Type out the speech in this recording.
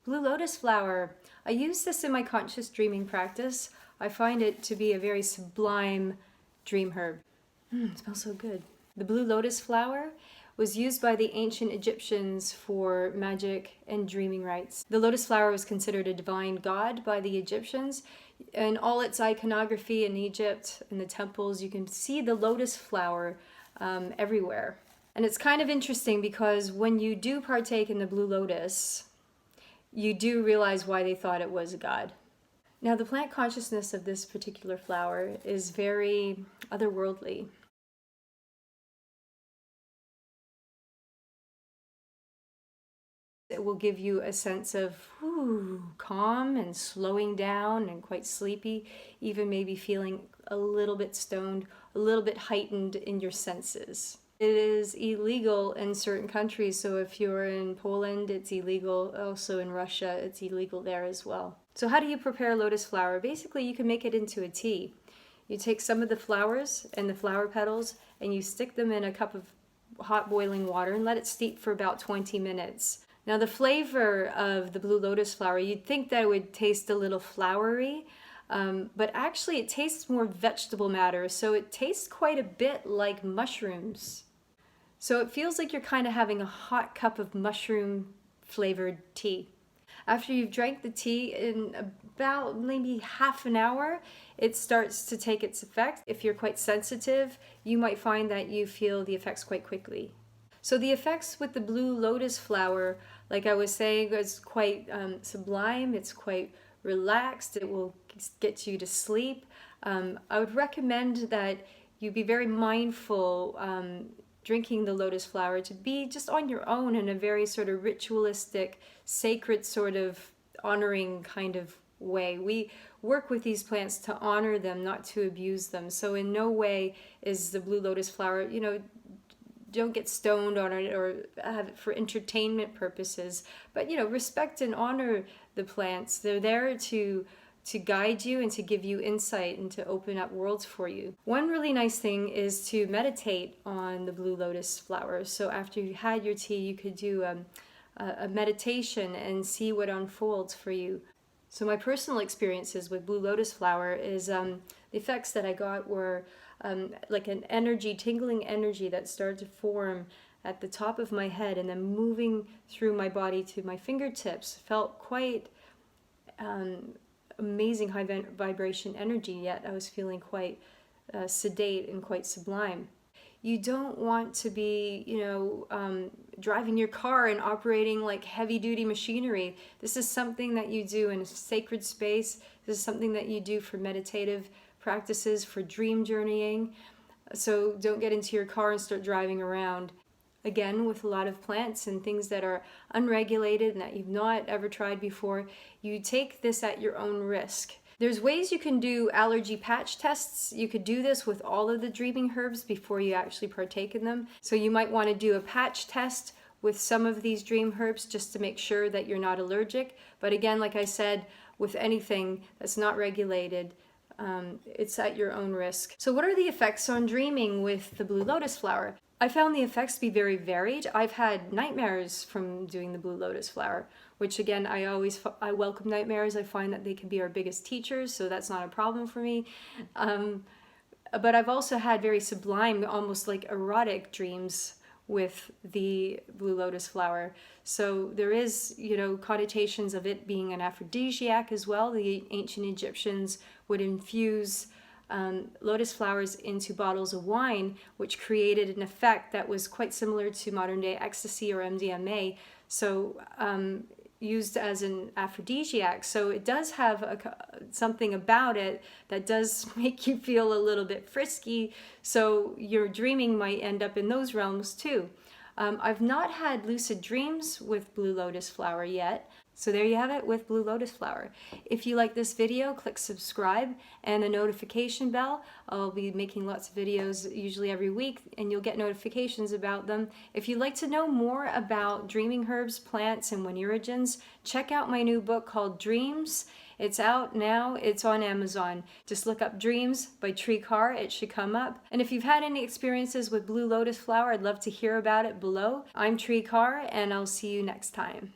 Blue lotus flower. I use this in my conscious dreaming practice. I find it to be a very sublime dream herb. It smells so good. The blue lotus flower was used by the ancient Egyptians for magic and dreaming rites. The lotus flower was considered a divine god by the Egyptians. In all its iconography in Egypt, in the temples, you can see the lotus flower everywhere. And it's kind of interesting because when you do partake in the blue lotus, you do realize why they thought it was a god. Now, the plant consciousness of this particular flower is very otherworldly. It will give you a sense of calm and slowing down and quite sleepy, even maybe feeling a little bit stoned, a little bit heightened in your senses. It is illegal in certain countries, so if you're in Poland, it's illegal. Also in Russia, it's illegal there as well. So how do you prepare lotus flower? Basically, you can make it into a tea. You take some of the flowers and the flower petals and you stick them in a cup of hot boiling water and let it steep for about 20 minutes. Now, the flavor of the blue lotus flower, you'd think that it would taste a little flowery, but actually it tastes more vegetable matter, so it tastes quite a bit like mushrooms. So it feels like you're kind of having a hot cup of mushroom flavored tea. After you've drank the tea, in about maybe half an hour, it starts to take its effect. If you're quite sensitive, you might find that you feel the effects quite quickly. So the effects with the blue lotus flower, like I was saying, is quite sublime. It's quite relaxed. It will get you to sleep. I would recommend that you be very mindful drinking the lotus flower to be just on your own in a very sort of ritualistic, sacred sort of honoring kind of way. We work with these plants to honor them, not to abuse them. So in no way is the blue lotus flower, don't get stoned on it or have it for entertainment purposes, but respect and honor the plants. They're there to guide you and to give you insight and to open up worlds for you. One really nice thing is to meditate on the blue lotus flower. So after you had your tea, you could do a meditation and see what unfolds for you. So my personal experiences with blue lotus flower is the effects that I got were like an energy, tingling energy that started to form at the top of my head and then moving through my body to my fingertips. Felt quite amazing high vibration energy, yet I was feeling quite sedate and quite sublime. You don't want to be, driving your car and operating like heavy-duty machinery. This is something that you do in a sacred space. This is something that you do for meditative practices, for dream journeying. So don't get into your car and start driving around. Again, with a lot of plants and things that are unregulated and that you've not ever tried before, you take this at your own risk. There's ways you can do allergy patch tests. You could do this with all of the dreaming herbs before you actually partake in them. So you might want to do a patch test with some of these dream herbs just to make sure that you're not allergic. But again, like I said, with anything that's not regulated, it's at your own risk. So what are the effects on dreaming with the blue lotus flower? I found the effects to be very varied. I've had nightmares from doing the blue lotus flower, which again, I welcome nightmares. I find that they can be our biggest teachers, so that's not a problem for me. But I've also had very sublime, almost like erotic dreams with the blue lotus flower. So there is, connotations of it being an aphrodisiac as well. The ancient Egyptians would infuse lotus flowers into bottles of wine, which created an effect that was quite similar to modern day ecstasy or MDMA. So used as an aphrodisiac. So it does have something about it that does make you feel a little bit frisky. So your dreaming might end up in those realms too. I've not had lucid dreams with blue lotus flower yet. So there you have it with blue lotus flower. If you like this video, click subscribe and the notification bell. I'll be making lots of videos usually every week and you'll get notifications about them. If you'd like to know more about dreaming herbs, plants, and wenerogens, check out my new book called Dreams. It's out now. It's on Amazon. Just look up Dreams by Carr. It should come up. And if you've had any experiences with blue lotus flower, I'd love to hear about it below. I'm Carr and I'll see you next time.